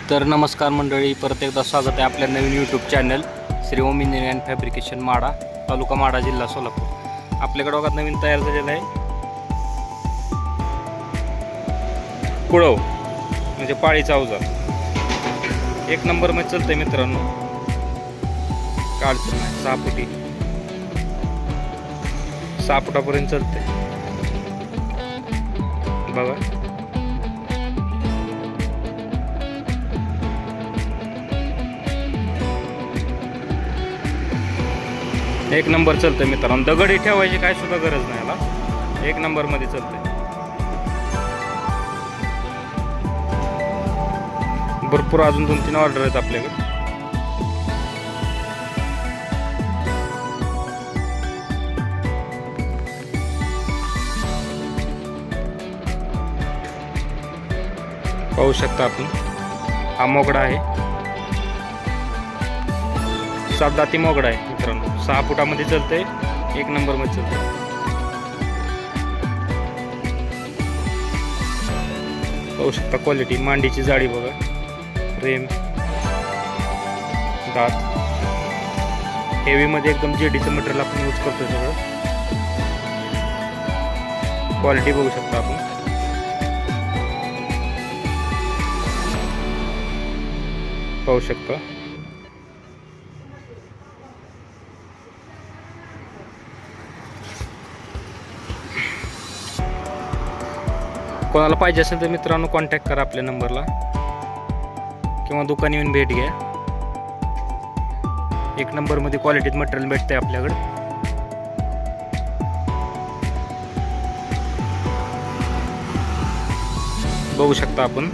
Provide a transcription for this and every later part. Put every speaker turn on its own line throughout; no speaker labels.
तर नमस्कार मंडळी, परत एकदा स्वागत आहे आपल्या नवीन YouTube channel Shri Om engineering and fabrication Mada, taluka Mada, जिल्हा सोलापूर. आपल्याकडे बघा नवीन तयार झालेलं आहे कुळव, म्हणजे पाळीचा अवजार. एक नंबर मध्ये चालतंय मित्रांनो, काढतो नाही. 6 फुटापर्यंत चालतंय बघा. एक नंबर चालतंय मित्रांनो, दगडी ठेवायची काय सुद्धा गरज नाही याला. एक नंबर मध्ये चालतंय. भरपूर अजून 2-3 ऑर्डर आहेत आपल्याकडे. पाहू शकता आपण, हा मोगडा आहे. 7 दाती मोगडा आहे मित्रांनो. 6 फुटामध्ये चालतंय, एक नंबर मध्ये चालतंय. पाहू शकता क्वालिटी, मांडीची जाडी बघा, रेम, दात. हेवी मध्ये एकदम जेडीचं मटेरियल आपण यूज करतोय सगळं. क्वालिटी बघू शकता आपण. पाहू शकता कोणाला पाहिजे असेल तर मित्रांनो कॉन्टॅक्ट करा आपल्या नंबरला, किंवा दुकानी येऊन भेट घ्या. एक नंबर मध्ये क्वालिटीत मटेरियल भेटते आपल्याकडे. बघू शकता आपण.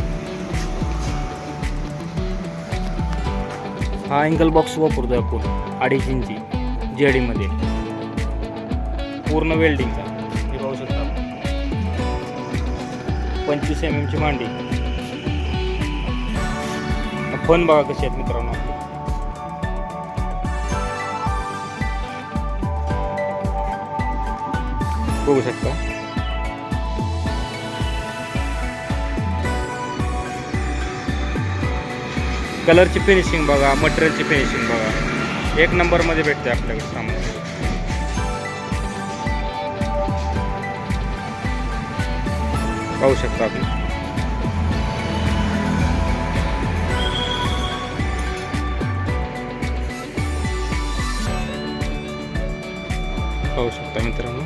हा अँगल बॉक्स वापरतोय आपण 2.5 इंची जेडी मध्ये, पूर्ण वेल्डिंगचा. हे पाहू शकता आपण. 25 mm ची मांडी. फन बघा कशी आहेत मित्रांनो. बघू शकता. कलरची फिनिशिंग बघा, मटेरियलची फिनिशिंग बघा, एक नंबर मध्ये भेटते आपल्याकडे सामान. पाहू शकता आपण. पाहू शकता मित्रांनो.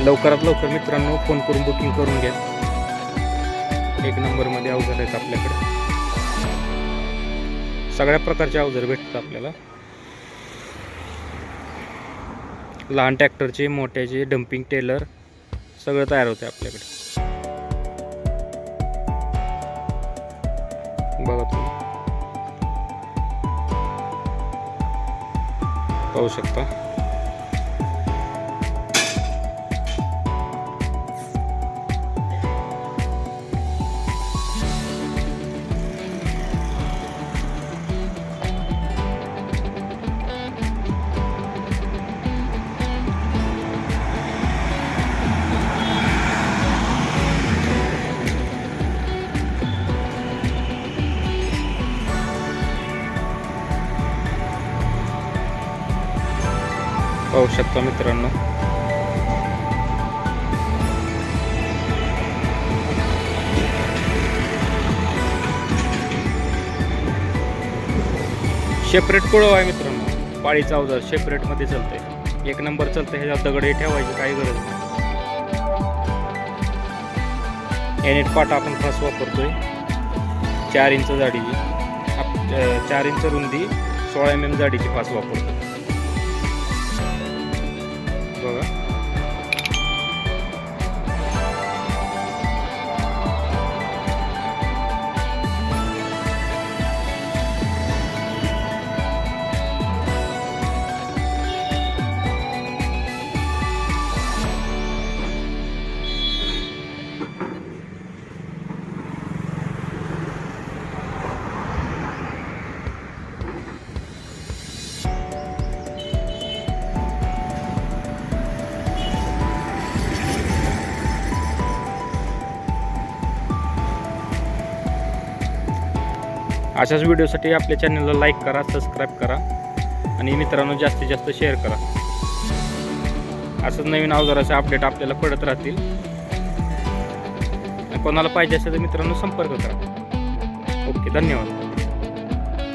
लवकरात लवकर मित्रांनो फोन करून बुकिंग करून घ्या. एक नंबर मध्ये अवजार आहेत आपल्याकडे. सगळ्या प्रकारचे अवजार भेटतात आपल्याला. लहान ट्रॅक्टरचे, मोठ्याचे, डम्पिंग टेलर सगळं तयार होते आपल्याकडे. बघा तुम्ही, पाहू शकता. पाहू शकता मित्रांनो. सेपरेट कुळव आहे मित्रांनो, पाळीचा अवजार सेपरेट मध्ये चालतंय. एक नंबर चालतंय. ह्याच्यात दगड ठेवायची काही गरज नाही. एनेट पाटा आपण खास वापरतोय. 4 इंच जाडीची, 4 इंच रुंदी, 16 mm जाडीची फास वापरतोय बघा. अशाच व्हिडिओसाठी आपल्या चॅनलला लाईक करा, सबस्क्राईब करा आणि मित्रांनो जास्तीत जास्त शेअर करा. असंच नवीन अवजाराचे अपडेट आपल्याला पडत राहतील. कोणाला पाहिजे असेल तर मित्रांनो संपर्क करा. ओके, धन्यवाद.